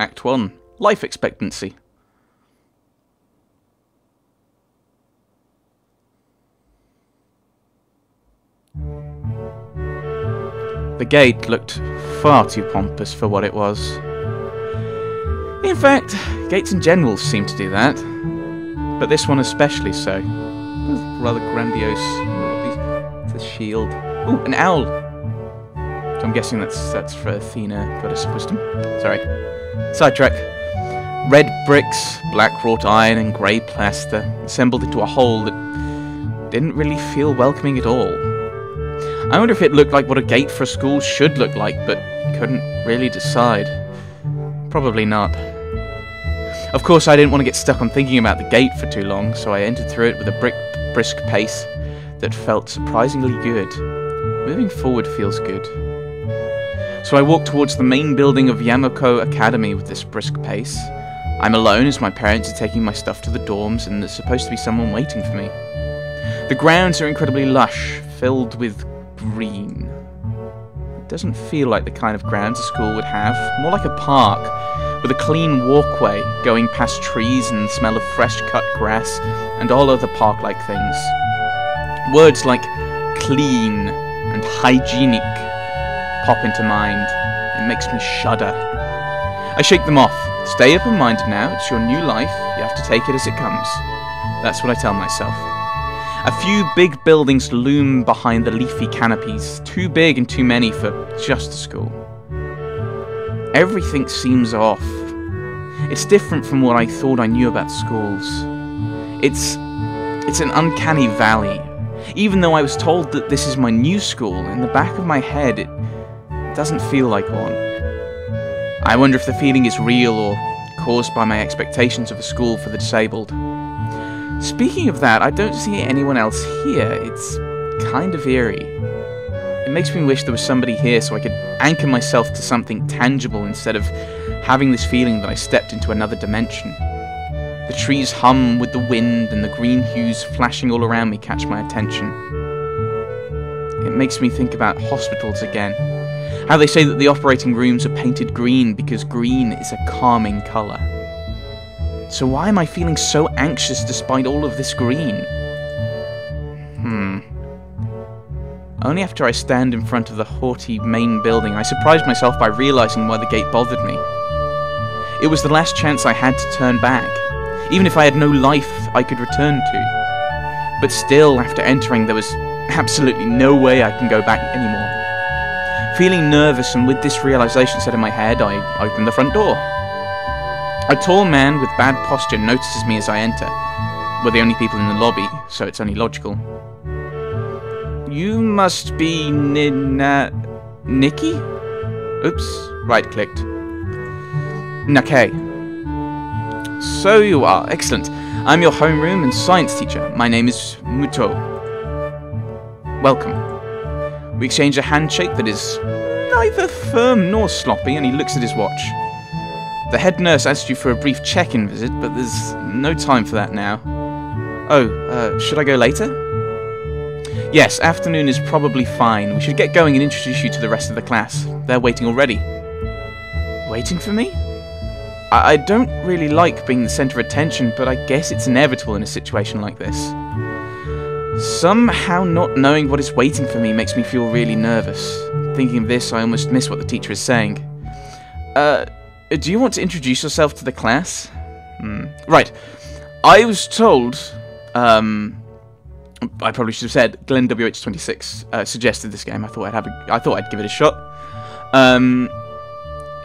Act 1. Life expectancy. The gate looked far too pompous for what it was. In fact, gates in general seem to do that, but this one especially so. Rather grandiose. It's a shield. Ooh, an owl! So I'm guessing that's for Athena, goddess of wisdom. Sorry. Sidetrack. Red bricks, black wrought iron and grey plaster, assembled into a whole that didn't really feel welcoming at all. I wonder if it looked like what a gate for a school should look like, but couldn't really decide. Probably not. Of course, I didn't want to get stuck on thinking about the gate for too long, so I entered through it with a brisk pace that felt surprisingly good. Moving forward feels good. So I walked towards the main building of Yamako Academy with this brisk pace. I'm alone as my parents are taking my stuff to the dorms, and there's supposed to be someone waiting for me. The grounds are incredibly lush, filled with green. It doesn't feel like the kind of grounds a school would have, more like a park, with a clean walkway going past trees and the smell of fresh cut grass and all other park-like things. Words like clean and hygienic pop into mind. It makes me shudder. I shake them off. Stay open-minded now, it's your new life, you have to take it as it comes. That's what I tell myself. A few big buildings loom behind the leafy canopies, too big and too many for just a school. Everything seems off. It's different from what I thought I knew about schools. It's an uncanny valley. Even though I was told that this is my new school, in the back of my head it doesn't feel like one. I wonder if the feeling is real or caused by my expectations of a school for the disabled. Speaking of that, I don't see anyone else here. It's kind of eerie. It makes me wish there was somebody here so I could anchor myself to something tangible instead of having this feeling that I stepped into another dimension. The trees hum with the wind and the green hues flashing all around me catch my attention. It makes me think about hospitals again. How they say that the operating rooms are painted green because green is a calming colour. So why am I feeling so anxious despite all of this green? Only after I stand in front of the haughty main building, I surprised myself by realising why the gate bothered me. It was the last chance I had to turn back, even if I had no life I could return to. But still, after entering, there was absolutely no way I can go back anymore. Feeling nervous and with this realisation set in my head, I opened the front door. A tall man with bad posture notices me as I enter. We're the only people in the lobby, so it's only logical. You must be Nikki? Oops, right-clicked. Nake. So you are, excellent. I'm your homeroom and science teacher. My name is Muto. Welcome. We exchange a handshake that is neither firm nor sloppy, and he looks at his watch. The head nurse asked you for a brief check-in visit, but there's no time for that now. Oh, should I go later? Yes, afternoon is probably fine. We should get going and introduce you to the rest of the class. They're waiting already. Waiting for me? I don't really like being the centre of attention, but I guess it's inevitable in a situation like this. Somehow not knowing what is waiting for me makes me feel really nervous. Thinking of this, I almost miss what the teacher is saying. Do you want to introduce yourself to the class? Right. I was told, I probably should have said Glenn WH26 suggested this game. I thought I'd give it a shot.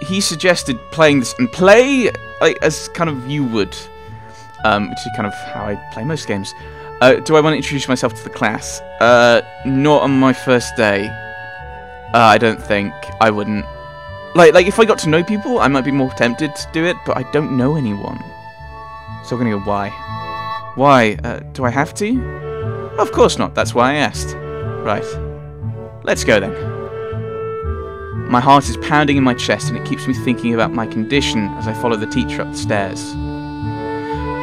He suggested playing this and play like as kind of you would, which is kind of how I play most games. Do I want to introduce myself to the class? Not on my first day. I don't think I wouldn't. Like if I got to know people, I might be more tempted to do it, but I don't know anyone. So I'm gonna go why. Why? Do I have to? Of course not, that's why I asked. Right. Let's go then. My heart is pounding in my chest and it keeps me thinking about my condition as I follow the teacher up the stairs.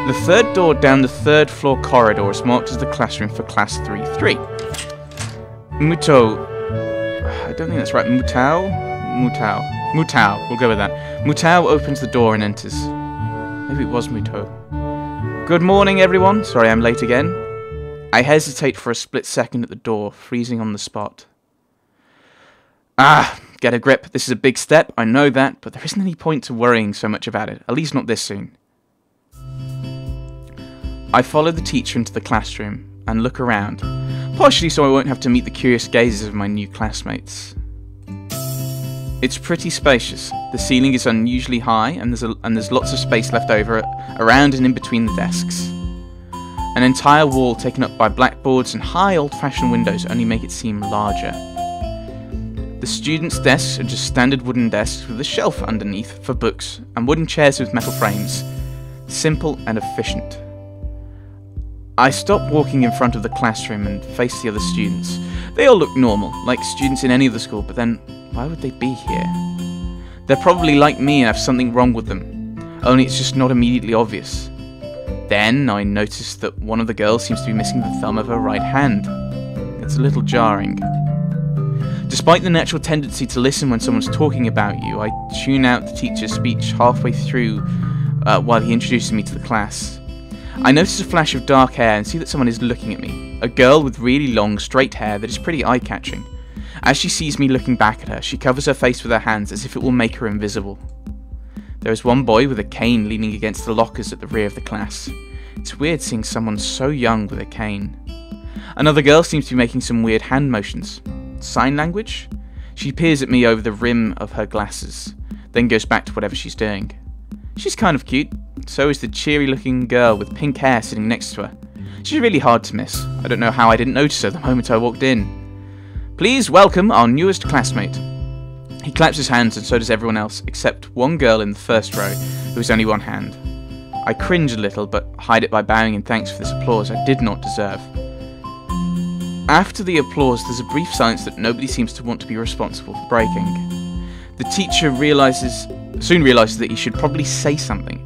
The third door down the third floor corridor is marked as the classroom for class 3-3. Muto. I don't think that's right. Mutao? Mutao. Mutao, we'll go with that. Mutao opens the door and enters. Maybe it was Muto. Good morning, everyone. Sorry I'm late again. I hesitate for a split second at the door, freezing on the spot. Ah, get a grip. This is a big step, I know that, but there isn't any point to worrying so much about it, at least not this soon. I follow the teacher into the classroom and look around, partially so I won't have to meet the curious gazes of my new classmates. It's pretty spacious. The ceiling is unusually high, and there's lots of space left over around and in between the desks. An entire wall taken up by blackboards and high old-fashioned windows only make it seem larger. The students' desks are just standard wooden desks with a shelf underneath for books and wooden chairs with metal frames. Simple and efficient. I stop walking in front of the classroom and face the other students. They all look normal, like students in any other school, but then why would they be here? They're probably like me and have something wrong with them, only it's just not immediately obvious. Then I notice that one of the girls seems to be missing the thumb of her right hand. It's a little jarring. Despite the natural tendency to listen when someone's talking about you, I tune out the teacher's speech halfway through while he introduces me to the class. I notice a flash of dark hair and see that someone is looking at me. A girl with really long, straight hair that is pretty eye-catching. As she sees me looking back at her, she covers her face with her hands as if it will make her invisible. There is one boy with a cane leaning against the lockers at the rear of the class. It's weird seeing someone so young with a cane. Another girl seems to be making some weird hand motions. Sign language? She peers at me over the rim of her glasses, then goes back to whatever she's doing. She's kind of cute. So is the cheery-looking girl with pink hair sitting next to her. She's really hard to miss. I don't know how I didn't notice her the moment I walked in. Please welcome our newest classmate. He claps his hands and so does everyone else, except one girl in the first row, who has only one hand. I cringe a little, but hide it by bowing in thanks for this applause I did not deserve. After the applause, there's a brief silence that nobody seems to want to be responsible for breaking. The teacher soon realizes that he should probably say something.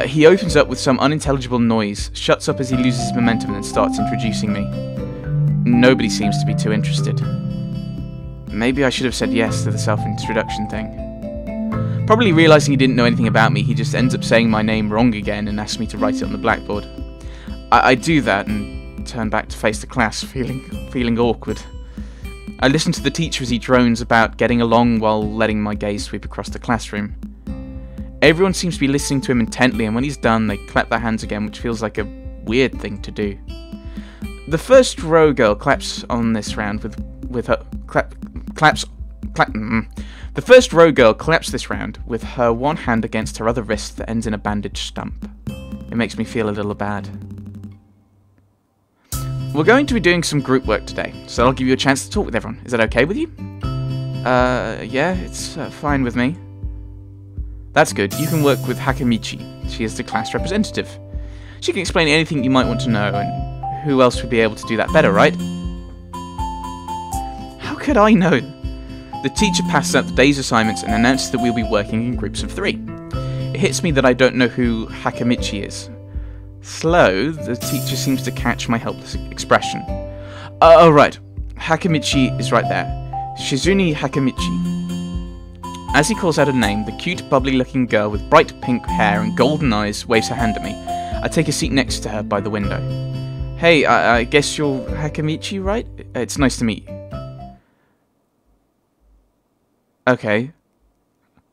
He opens up with some unintelligible noise, shuts up as he loses his momentum, and then starts introducing me. Nobody seems to be too interested. Maybe I should have said yes to the self-introduction thing. Probably realizing he didn't know anything about me, he just ends up saying my name wrong again and asks me to write it on the blackboard. I do that and turn back to face the class, feeling awkward. I listen to the teacher as he drones about getting along while letting my gaze sweep across the classroom. Everyone seems to be listening to him intently, and when he's done, they clap their hands again, which feels like a weird thing to do. The first row girl claps on this round with her The first row girl claps this round with her one hand against her other wrist that ends in a bandaged stump. It makes me feel a little bad. We're going to be doing some group work today, so I'll give you a chance to talk with everyone. Is that okay with you? Yeah, it's fine with me. That's good. You can work with Hakamichi. She is the class representative. She can explain anything you might want to know, and who else would be able to do that better, right? How could I know? The teacher passes out the day's assignments and announces that we'll be working in groups of 3. It hits me that I don't know who Hakamichi is. Slow, the teacher seems to catch my helpless expression. Oh, right. Hakamichi is right there. Shizune Hakamichi. As he calls out her name, the cute, bubbly-looking girl with bright pink hair and golden eyes waves her hand at me. I take a seat next to her by the window. Hey, I guess you're Hakamichi, right? It's nice to meet you. Okay.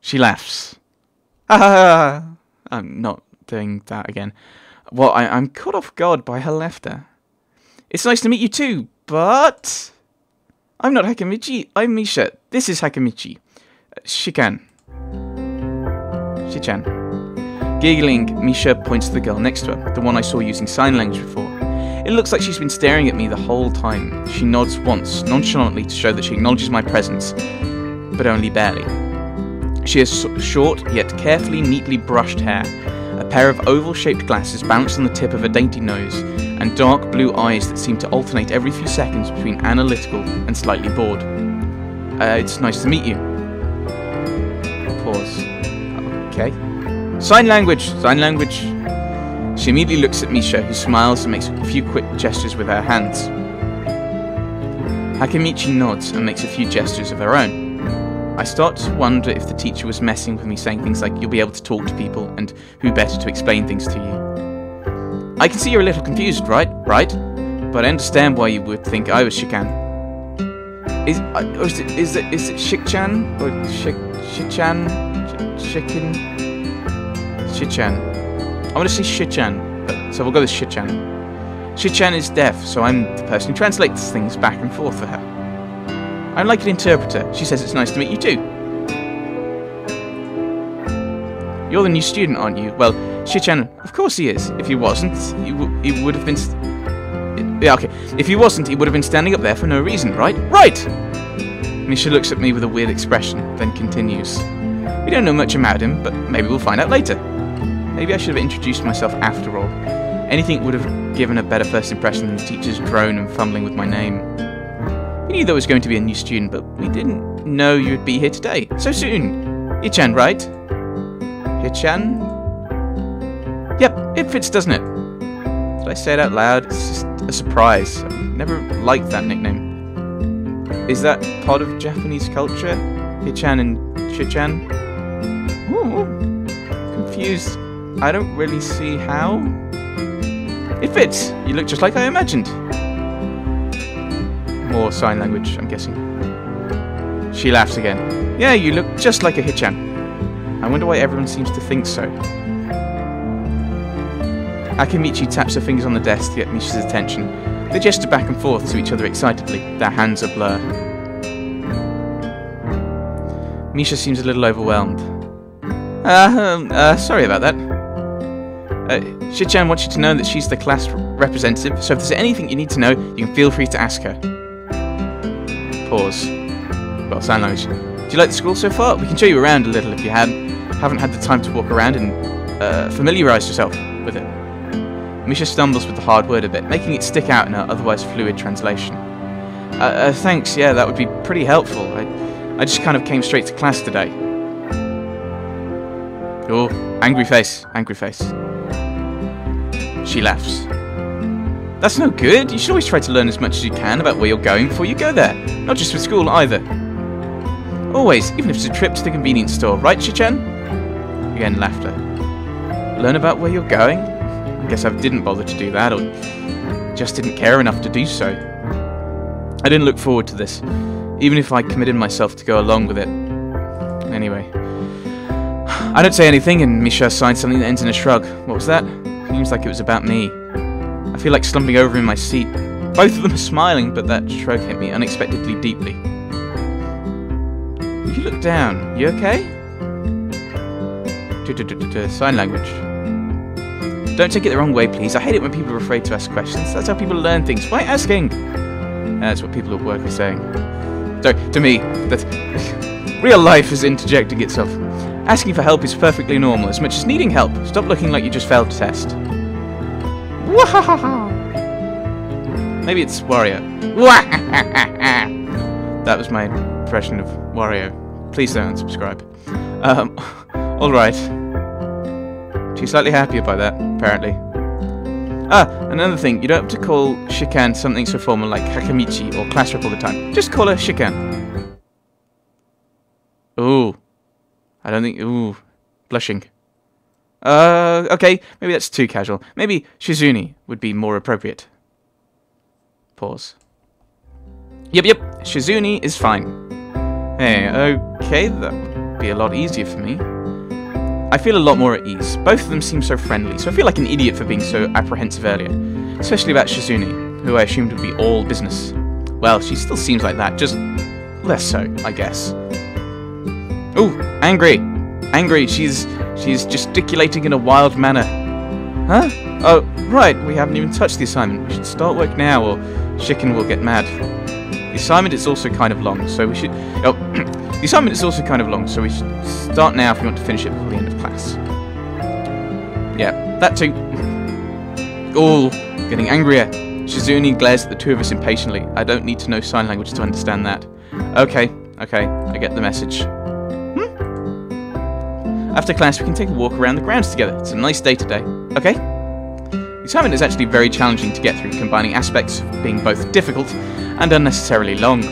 She laughs. Ah! I'm not doing that again. Well, I'm caught off guard by her laughter. It's nice to meet you too, but... I'm not Hakamichi, I'm Misha. This is Hakamichi. Shichan. Giggling, Misha points to the girl next to her, the one I saw using sign language before. It looks like she's been staring at me the whole time. She nods once, nonchalantly, to show that she acknowledges my presence, but only barely. She has short, yet carefully, neatly brushed hair, a pair of oval-shaped glasses balanced on the tip of a dainty nose, and dark blue eyes that seem to alternate every few seconds between analytical and slightly bored. It's nice to meet you. Pause. Okay. Sign language! She immediately looks at Misha, who smiles and makes a few quick gestures with her hands. Hakamichi nods and makes a few gestures of her own. I start to wonder if the teacher was messing with me, saying things like, you'll be able to talk to people, and who better to explain things to you. I can see you're a little confused, right? But I understand why you would think I was Shikan. Is it Shik-chan? Or Shichan? Shikin? Shichan. I want to say Shichan, so we'll go with Shichan. Shichan is deaf, so I'm the person who translates things back and forth for her. I'm like an interpreter. She says it's nice to meet you too. You're the new student, aren't you? Well, Shichan, of course he is. If he wasn't, he would have been... Yeah, okay. If he wasn't, he would have been standing up there for no reason, right? Right! Misha looks at me with a weird expression, then continues. We don't know much about him, but maybe we'll find out later. Maybe I should have introduced myself after all. Anything would have given a better first impression than the teacher's drone and fumbling with my name. We knew there was going to be a new student, but we didn't know you'd be here today. So soon. Hichan, right? Hichan? Yep, it fits, doesn't it? Did I say it out loud? It's just a surprise. I've never liked that nickname. Is that part of Japanese culture? Hichan and Shichan? Ooh. Confused. I don't really see how. It fits. You look just like I imagined. More sign language, I'm guessing. She laughs again. Yeah, you look just like a Hichan. I wonder why everyone seems to think so. Akimichi taps her fingers on the desk to get Misha's attention. They gesture back and forth to each other excitedly. Their hands are blur. Misha seems a little overwhelmed. Sorry about that. Shichan wants you to know that she's the class representative, so if there's anything you need to know, you can feel free to ask her. Pause. Well, sign language. Do you like the school so far? We can show you around a little if you haven't had the time to walk around and familiarise yourself with it. Misha stumbles with the hard word a bit, making it stick out in her otherwise fluid translation. Thanks, yeah, that would be pretty helpful. I just kind of came straight to class today. Oh, angry face, angry face. She laughs. That's no good. You should always try to learn as much as you can about where you're going before you go there. Not just for school, either. Always, even if it's a trip to the convenience store. Right, Shichan? Again, laughter. Learn about where you're going? I guess I didn't bother to do that, or just didn't care enough to do so. I didn't look forward to this, even if I committed myself to go along with it. Anyway. I don't say anything, and Misha signs something that ends in a shrug. What was that? Seems like it was about me. I feel like slumping over in my seat. Both of them are smiling, but that shrug hit me unexpectedly deeply. You look down. You okay? Sign language. Don't take it the wrong way, please. I hate it when people are afraid to ask questions. That's how people learn things. Why asking? That's what people at work are saying. So, to me, that real life is interjecting itself. Asking for help is perfectly normal, as much as needing help. Stop looking like you just failed a test. Wahahaha! Maybe it's Wario. That was my impression of Wario. Please don't unsubscribe. Alright. She's slightly happier by that, apparently. Another thing, you don't have to call Shikan something so formal like Hakamichi or class rep all the time. Just call her Shikan. Ooh. I don't think... Ooh. Blushing. Okay, maybe that's too casual. Maybe Shizuni would be more appropriate. Pause. Yep, Shizuni is fine. Hey, okay, that would be a lot easier for me. I feel a lot more at ease. Both of them seem so friendly, so I feel like an idiot for being so apprehensive earlier. Especially about Shizuni, who I assumed would be all business. Well, she still seems like that, just less so, I guess. Ooh, angry! Angry, she's gesticulating in a wild manner. Huh? Oh, right, we haven't even touched the assignment. We should start work now, or Shiken will get mad. The assignment is also kind of long, so we should... Oh, the assignment is also kind of long, so we should start now if we want to finish it before the end of class. Yeah, that too. Oh, getting angrier. Shizuni glares at the two of us impatiently. I don't need to know sign language to understand that. Okay, I get the message. After class, we can take a walk around the grounds together. It's a nice day today. Okay? The assignment is actually very challenging to get through, combining aspects of being both difficult and unnecessarily long.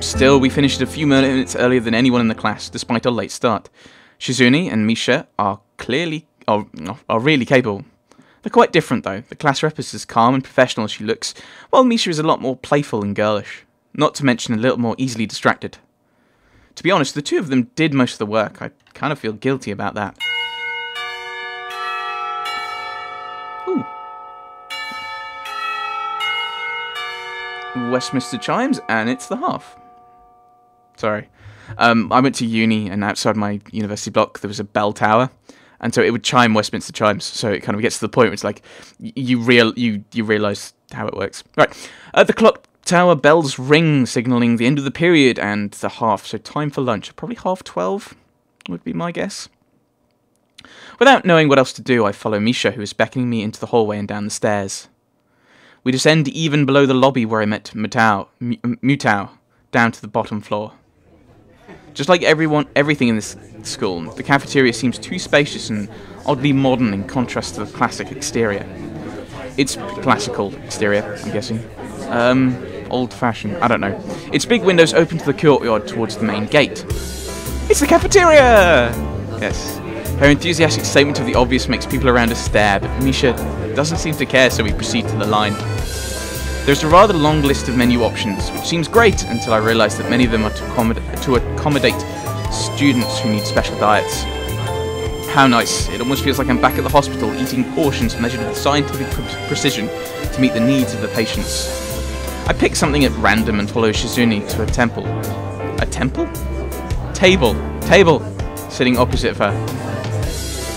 Psst, Still, we finished a few minutes earlier than anyone in the class, despite our late start. Shizune and Misha are really capable. They're quite different, though. The class rep is as calm and professional as she looks, while Misha is a lot more playful and girlish, not to mention a little more easily distracted. To be honest, the two of them did most of the work. I kind of feel guilty about that. Ooh. Westminster chimes, and it's the half. Sorry. I went to uni, and outside my university block there was a bell tower, and so it would chime Westminster chimes. So it kind of gets to the point where it's like you realise how it works. Right. The clock tower bells ring, signalling the end of the period and the half. So time for lunch. Probably 12:30 would be my guess. Without knowing what else to do, I follow Misha, who is beckoning me into the hallway and down the stairs. We descend even below the lobby where I met Mutao, down to the bottom floor. Just like everything in this school, the cafeteria seems too spacious and oddly modern in contrast to the classic exterior. It's classical exterior, I'm guessing. Old-fashioned, I don't know. Its big windows open to the courtyard towards the main gate. It's the cafeteria! Yes. Her enthusiastic statement of the obvious makes people around us stare, but Misha doesn't seem to care, so we proceed to the line. There's a rather long list of menu options, which seems great until I realise that many of them are to accommodate students who need special diets. How nice. It almost feels like I'm back at the hospital, eating portions measured with scientific precision to meet the needs of the patients. I pick something at random and follow Shizune to a temple. A temple? Table! Sitting opposite of her.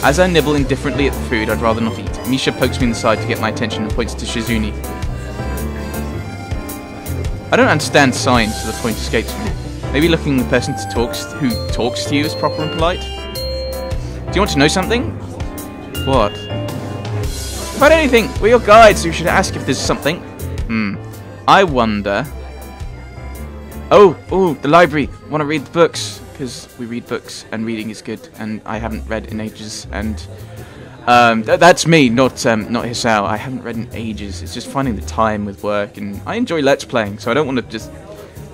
As I nibble indifferently at the food I'd rather not eat, Misha pokes me in the side to get my attention and points to Shizune. I don't understand signs, so the point escapes me. Maybe looking at the person who talks to you is proper and polite? Do you want to know something? What? About anything! We're your guides, so you should ask if there's something. I wonder... Oh, the library! Want to read the books? Because we read books, and reading is good, and I haven't read in ages, and... that's me, not Hisao. I haven't read in ages. It's just finding the time with work, and I enjoy Let's Playing, so I don't want to just...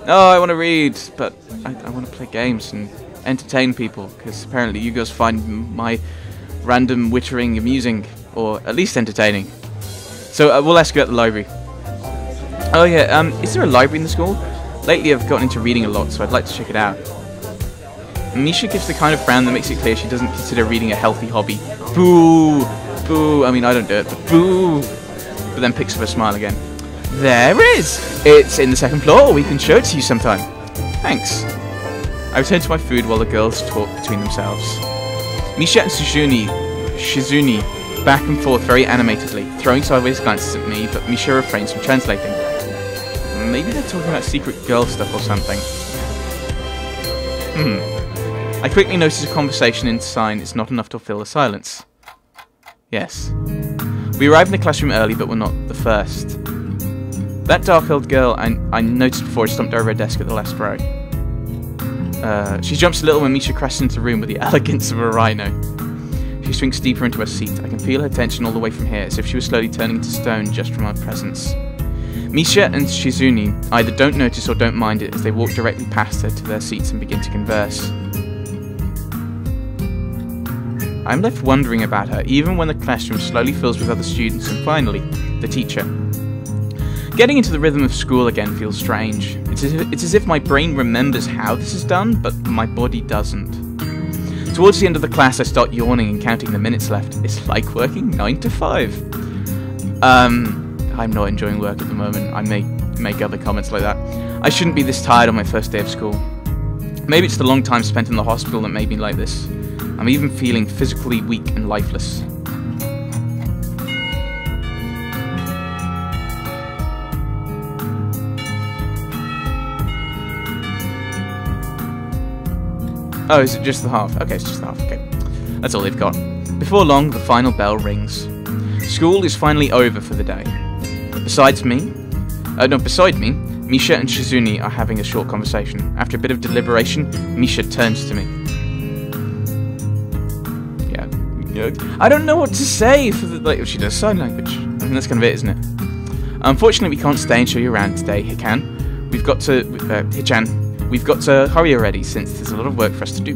Oh, I want to read, but I want to play games and entertain people, because apparently you guys find my random wittering amusing, or at least entertaining. So we'll ask you about the library. Oh yeah, is there a library in the school? Lately I've gotten into reading a lot, so I'd like to check it out. Misha gives the kind of frown that makes it clear she doesn't consider reading a healthy hobby. Boo! Boo! I mean, I don't do it, but boo! But then picks up a smile again. There is! It's in the second floor. We can show it to you sometime. Thanks. I return to my food while the girls talk between themselves. Misha and Shizune back and forth very animatedly, throwing sideways glances at me, but Misha refrains from translating. Maybe they're talking about secret girl stuff or something. I quickly notice a conversation in sign is not enough to fill the silence. Yes. We arrived in the classroom early, but we're not the first. That dark-haired girl I noticed before stomped over her desk at the last row. She jumps a little when Misha crashes into the room with the elegance of a rhino. She sinks deeper into her seat. I can feel her tension all the way from here, as if she was slowly turning to stone just from our presence. Misha and Shizune either don't notice or don't mind it as they walk directly past her to their seats and begin to converse. I'm left wondering about her, even when the classroom slowly fills with other students and finally, the teacher. Getting into the rhythm of school again feels strange. It's as if my brain remembers how this is done, but my body doesn't. Towards the end of the class I start yawning and counting the minutes left. It's like working 9 to 5. I'm not enjoying work at the moment. I may make other comments like that. I shouldn't be this tired on my first day of school. Maybe it's the long time spent in the hospital that made me like this. I'm even feeling physically weak and lifeless. Oh, is it just the half? Okay, it's just the half, okay. That's all they've got. Before long, the final bell rings. School is finally over for the day. Beside me, Misha and Shizune are having a short conversation. After a bit of deliberation, Misha turns to me. Yeah, I don't know what to say for the, like, she does sign language. I mean, that's kind of it, isn't it? Unfortunately, we can't stay and show you around today, Hichan. We've got to, Hichan. we've got to hurry already since there's a lot of work for us to do.